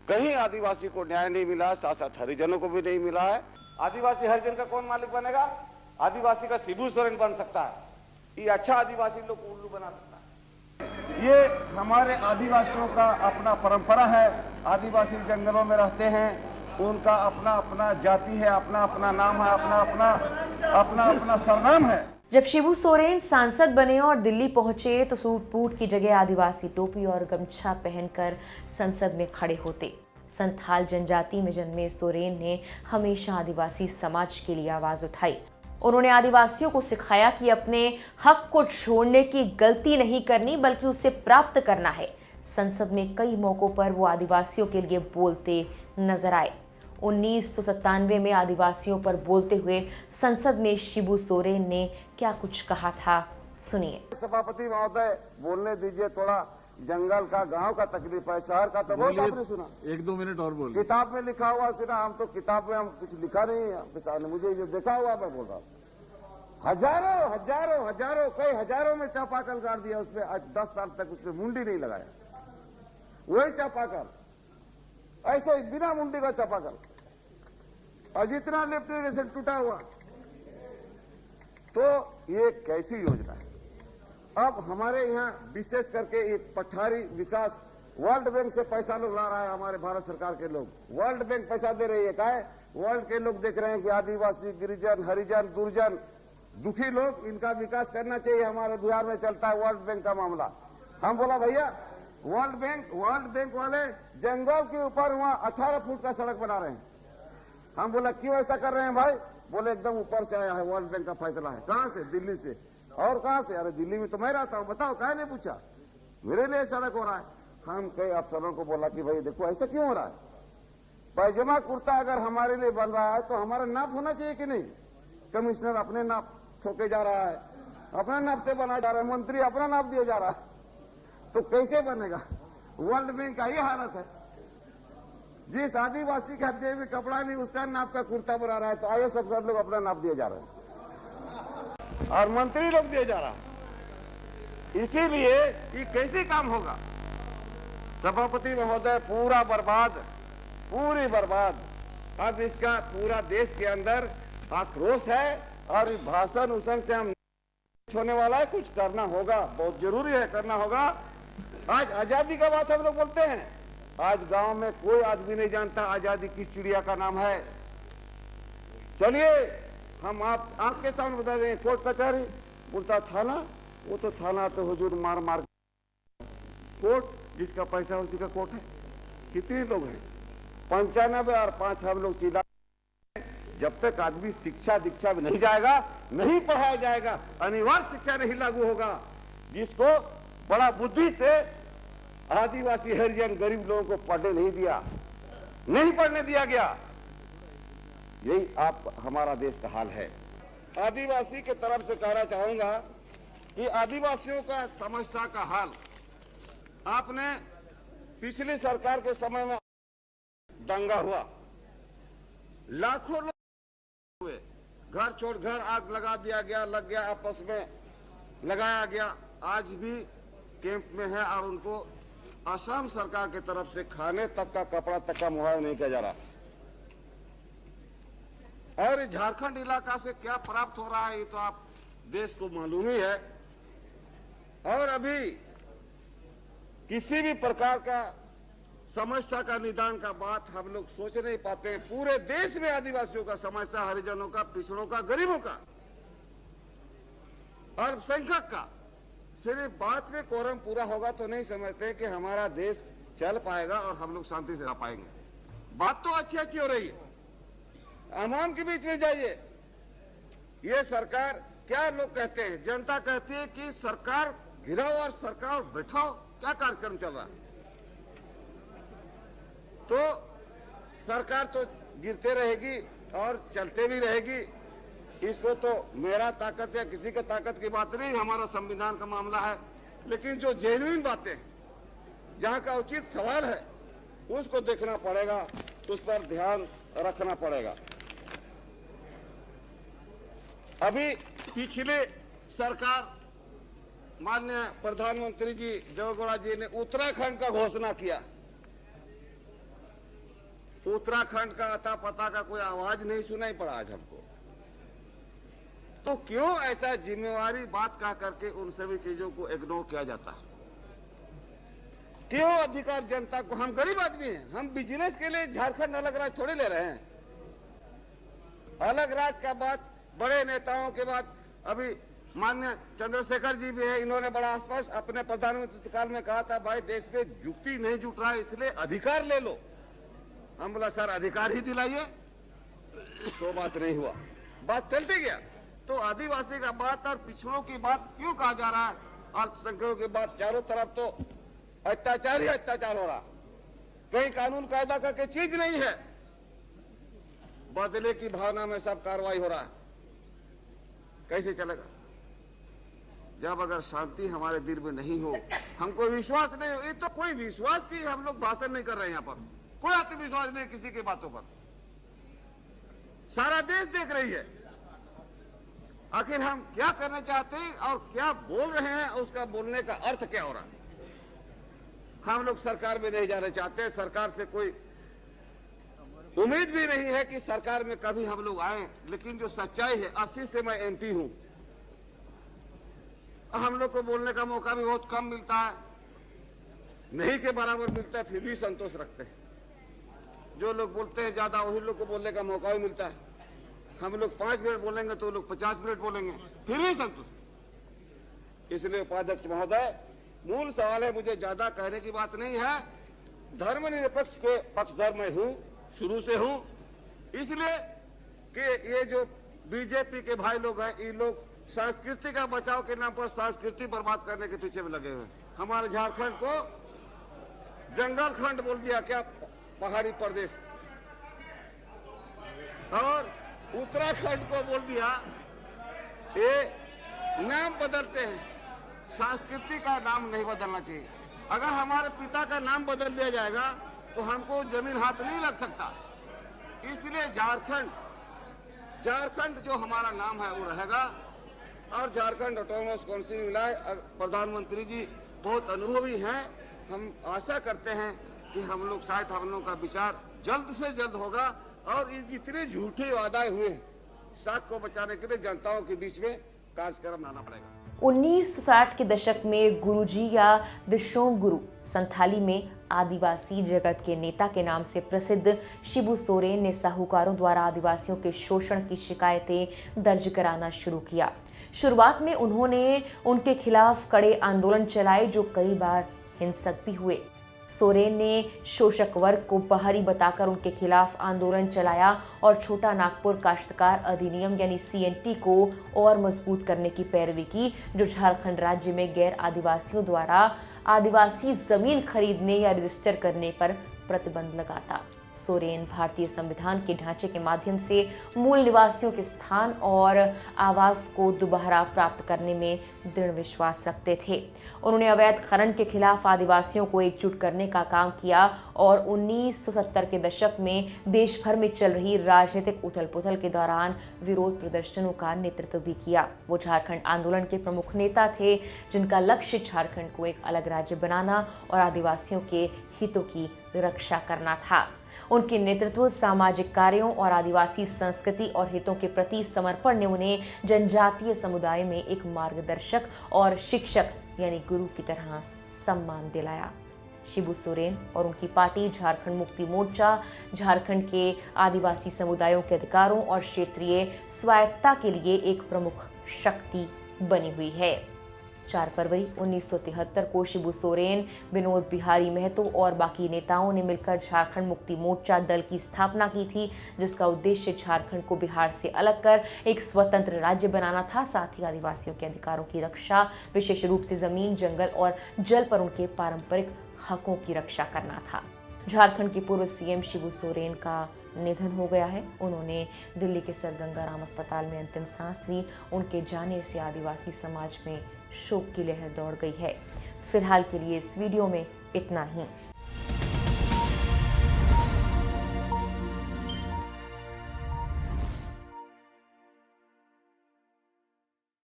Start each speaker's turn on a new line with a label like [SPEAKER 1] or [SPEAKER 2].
[SPEAKER 1] कहीं आदिवासी को न्याय नहीं मिला, साथ साथ हरिजनों को भी नहीं मिला है। आदिवासी हरिजन का कौन मालिक बनेगा? आदिवासी का शिबू सोरेन बन सकता है। ये अच्छा आदिवासी लोग को उल्लू बना सकता है।
[SPEAKER 2] ये हमारे आदिवासियों का अपना परंपरा है। आदिवासी जंगलों में रहते हैं, उनका अपना अपना जाति है, अपना अपना नाम है, अपना अपना सरनाम है।
[SPEAKER 3] जब शिबू सोरेन सांसद बने और दिल्ली पहुंचे तो सूट बूट की जगह आदिवासी टोपी और गमछा पहनकर संसद में खड़े होते। संथाल जनजाति में जन्मे सोरेन ने हमेशा आदिवासी समाज के लिए आवाज उठाई। उन्होंने आदिवासियों को सिखाया कि अपने हक को छोड़ने की गलती नहीं करनी बल्कि उसे प्राप्त करना है। संसद में कई मौकों पर वो आदिवासियों के लिए बोलते नजर आए। 1997 में आदिवासियों पर बोलते हुए संसद में शिबू सोरेन ने क्या कुछ कहा था, सुनिए।
[SPEAKER 1] सभापति महोदय, बोलने दीजिए। थोड़ा जंगल का, गांव का तकलीफ है, शहर का तो बहुत आपने सुना।
[SPEAKER 4] 1-2 मिनट और बोलिए।
[SPEAKER 1] किताब में लिखा हुआ सुना, हम तो किताब में हम कुछ लिखा नहीं है। मुझे जो देखा हुआ मैं बोल रहा हूँ। हजारों हजारों हजारों कई हजारों में चापाकल गाड़ दिया। उसपे आज 10 साल तक उसपे मुंडी नहीं लगाया। वही चापाकल, ऐसे बिना मुंडी का चापाकल, और जितना लिफ्ट इरिगेशन टूटा हुआ। तो ये कैसी योजना है? अब हमारे यहाँ विशेष करके एक पठारी विकास, वर्ल्ड बैंक से पैसा लोग ला रहा है। हमारे भारत सरकार के लोग वर्ल्ड बैंक पैसा दे रही है। क्या है? वर्ल्ड के लोग देख रहे हैं कि आदिवासी, गिरिजन, हरिजन, दुर्जन, दुखी लोग, इनका विकास करना चाहिए। हमारे बिहार में चलता है वर्ल्ड बैंक का मामला। हम बोला भैया, वर्ल्ड बैंक वाले जंगल के ऊपर वहां 18 फुट का सड़क बना रहे हैं। हम बोला क्यों ऐसा कर रहे हैं भाई? बोले एकदम ऊपर से आया है, वर्ल्ड बैंक का फैसला है। कहां से? दिल्ली से। और कहां से? अरे दिल्ली में तो मैं रहता हूं, बताओ कहा नहीं पूछा? मेरे लिए सड़क हो रहा है। हम कई अफसरों को बोला कि भाई देखो ऐसा क्यों हो रहा है? पैजामा कुर्ता अगर हमारे लिए बन रहा है तो हमारा नाप होना चाहिए कि नहीं? कमिश्नर अपने नाप ठोके जा रहा है, अपने नाप से बना जा रहा है, मंत्री अपना नाप दिया जा रहा है, तो कैसे बनेगा? वर्ल्ड बैंक का ये हालत है। जिस आदिवासी के हत्या में कपड़ा नहीं, उसका नाप का कुर्ता बना रहा है, तो आइए सब लोग अपना नाप दिए जा रहे हैं और मंत्री लोग दिए जा रहा है। इसीलिए ये कैसे काम होगा? सभापति महोदय, पूरा बर्बाद, पूरी बर्बाद। अब इसका पूरा देश के अंदर आक्रोश है और इस भाषण उसन से हम होने वाला है। कुछ करना होगा, बहुत जरूरी है, करना होगा। आज आजादी का बात हम लोग बोलते हैं। आज गांव में कोई आदमी नहीं जानता आजादी किस चिड़िया का नाम है। चलिए हम आपके सामने बता दें। कोर्ट कचहरी बोलता थाना, वो तो थाना तो हुजूर मार मार। कोर्ट जिसका पैसा उसी का कोर्ट है। कितने लोग हैं? 95 और 5 हम लोग चिल्ला। जब तक आदमी शिक्षा दीक्षा में नहीं जाएगा, नहीं पढ़ाया जाएगा, अनिवार्य शिक्षा नहीं लागू होगा, जिसको बड़ा बुद्धि से आदिवासी, हरिजन, गरीब लोगों को पढ़ने नहीं पढ़ने दिया गया। यही आप हमारा देश का हाल है। आदिवासी के तरफ से कहना चाहूंगा कि आदिवासियों का समस्या का हाल आपने पिछली सरकार के समय में दंगा हुआ, लाखों लोग हुए, घर छोड़ घर आग लगा दिया गया, लग गया, आपस में लगाया गया। आज भी कैंप में है और उनको असम सरकार की तरफ से खाने तक का, कपड़ा तक का मुहैया नहीं किया जा रहा। और झारखंड इलाका से क्या प्राप्त हो रहा है ये तो आप देश को मालूम ही है। और अभी किसी भी प्रकार का समस्या का निदान का बात हम लोग सोच नहीं पाते हैं। पूरे देश में आदिवासियों का समस्या, हरिजनों का, पिछड़ों का, गरीबों का, अल्पसंख्यक का। सिर्फ बात में कोरम पूरा होगा तो नहीं समझते कि हमारा देश चल पाएगा और हम लोग शांति से रह पाएंगे। बात तो अच्छी अच्छी हो रही है। आवाम के बीच में जाइए, ये सरकार, क्या लोग कहते हैं, जनता कहती है कि सरकार गिराओ और सरकार बैठाओ। क्या कार्यक्रम चल रहा है? तो सरकार तो गिरते रहेगी और चलते भी रहेगी। इसको तो मेरा ताकत या किसी का ताकत की बात नहीं, हमारा संविधान का मामला है। लेकिन जो जेन्युइन बातें, जहां का उचित सवाल है, उसको देखना पड़ेगा, उस पर ध्यान रखना पड़ेगा। अभी पिछले सरकार, माननीय प्रधानमंत्री जी देवेगौड़ा जी ने उत्तराखंड का घोषणा किया। उत्तराखंड का अता पता का कोई आवाज नहीं सुनाई पड़ा आज हमको। तो क्यों ऐसा जिम्मेवारी बात कह करके उन सभी चीजों को इग्नोर किया जाता है? क्यों अधिकार जनता को? हम गरीब आदमी हैं, हम बिजनेस के लिए झारखंड अलग राज्य थोड़ी ले रहे हैं। अलग राज्य का बात बड़े नेताओं के बाद अभी माननीय चंद्रशेखर जी भी है, इन्होंने बड़ा स्पष्ट अपने प्रधानमंत्री काल में कहा था, भाई देश में युक्ति नहीं जुट रहा है इसलिए अधिकार ले लो। हम बोला सर अधिकार ही दिलाइए, तो बात नहीं हुआ, बात चलती गया। तो आदिवासी का बात और पिछड़ों की बात क्यों कहा जा रहा है? अल्पसंख्यकों की बात, चारों तरफ तो अत्याचार ही अत्याचार हो रहा, कहीं कानून कायदा करके चीज नहीं है, बदले की भावना में सब कार्रवाई हो रहा है। कैसे चलेगा? जब अगर शांति हमारे दिल में नहीं हो, हमको विश्वास नहीं हो, ये तो कोई विश्वास की हम लोग भाषण नहीं कर रहे हैं यहाँ पर, कोई आत्मविश्वास नहीं किसी की बातों पर, सारा देश देख रही है। आखिर हम क्या करना चाहते हैं और क्या बोल रहे हैं, उसका बोलने का अर्थ क्या हो रहा है? हम लोग सरकार में नहीं जाना चाहते, सरकार से कोई उम्मीद भी नहीं है कि सरकार में कभी हम लोग आए, लेकिन जो सच्चाई है, 80 से मैं एमपी हूं, हम लोग को बोलने का मौका भी बहुत कम मिलता है, नहीं के बराबर मिलता है, फिर भी संतोष रखते हैं। जो लोग बोलते हैं ज्यादा, वही लोग को बोलने का मौका भी मिलता है। हम लोग 5 मिनट बोलेंगे तो लोग 50 मिनट बोलेंगे, फिर भी संतुष्ट। इसलिए उपाध्यक्ष महोदय, मूल सवाल है, मुझे ज्यादा कहने की बात नहीं है, धर्मनिरपेक्ष के पक्षधर मैं हूं, शुरू से हूं, इसलिए कि ये जो बीजेपी के भाई लोग हैं, ये लोग संस्कृति का बचाव के नाम पर संस्कृति बर्बाद करने के पीछे में लगे हुए। हमारे झारखंड को जंगल खंड बोल दिया क्या, पहाड़ी प्रदेश, और उत्तराखंड को बोल दिया, ये नाम बदलते हैं, संस्कृति का नाम नहीं बदलना चाहिए। अगर हमारे पिता का नाम बदल दिया जाएगा तो हमको जमीन हाथ नहीं लग सकता, इसलिए झारखंड जो हमारा नाम है वो रहेगा। और झारखंड ऑटोनोमस काउंसिल मिला है, प्रधानमंत्री जी बहुत अनुभवी हैं, हम आशा करते हैं कि हम लोग शायद हम लोग का विचार जल्द से जल्द होगा, और ये जितने झूठे वादा हुए हैं, साख को बचाने के लिए जनताओं के बीच में कार्यक्रम लाना पड़ेगा।
[SPEAKER 3] 1960 के दशक में गुरुजी या दिशोंग गुरु संथाली में आदिवासी जगत के नेता के नाम से प्रसिद्ध शिबू सोरेन ने साहूकारों द्वारा आदिवासियों के शोषण की शिकायतें दर्ज कराना शुरू किया। शुरुआत में उन्होंने उनके खिलाफ कड़े आंदोलन चलाए जो कई बार हिंसक भी हुए। सोरेन ने शोषक वर्ग को बाहरी बताकर उनके खिलाफ आंदोलन चलाया और छोटा नागपुर काश्तकार अधिनियम यानी CNT को और मजबूत करने की पैरवी की, जो झारखंड राज्य में गैर आदिवासियों द्वारा आदिवासी जमीन खरीदने या रजिस्टर करने पर प्रतिबंध लगाता। सोरेन भारतीय संविधान के ढांचे के माध्यम से मूल निवासियों के स्थान और आवास को दोबारा प्राप्त करने में दृढ़ विश्वास रखते थे। उन्होंने अवैध खनन के खिलाफ आदिवासियों को एकजुट करने का काम किया और 1970 के दशक में देश भर में चल रही राजनीतिक उथल-पुथल के दौरान विरोध प्रदर्शनों का नेतृत्व भी किया। वो झारखंड आंदोलन के प्रमुख नेता थे, जिनका लक्ष्य झारखंड को एक अलग राज्य बनाना और आदिवासियों के हितों की रक्षा करना था। उनके नेतृत्व, सामाजिक कार्यों और आदिवासी संस्कृति और हितों के प्रति समर्पण ने उन्हें जनजातीय समुदाय में एक मार्गदर्शक और शिक्षक यानी गुरु की तरह सम्मान दिलाया। शिबू सोरेन और उनकी पार्टी झारखंड मुक्ति मोर्चा झारखंड के आदिवासी समुदायों के अधिकारों और क्षेत्रीय स्वायत्तता के लिए एक प्रमुख शक्ति बनी हुई है। 4 फरवरी 1973 को शिबू सोरेन, विनोद बिहारी महतो और बाकी नेताओं ने मिलकर झारखंड मुक्ति मोर्चा दल की स्थापना की थी, जिसका उद्देश्य झारखंड को बिहार से अलग कर एक स्वतंत्र राज्य बनाना था। साथ ही आदिवासियों के अधिकारों की रक्षा, विशेष रूप से जमीन, जंगल और जल पर उनके पारंपरिक हकों की रक्षा करना था। झारखंड के पूर्व CM शिबू सोरेन का निधन हो गया है। उन्होंने दिल्ली के सर गंगाराम अस्पताल में अंतिम सांस ली। उनके जाने से आदिवासी समाज में शोक की लहर दौड़ गई है। फिलहाल के लिए इस वीडियो में इतना ही।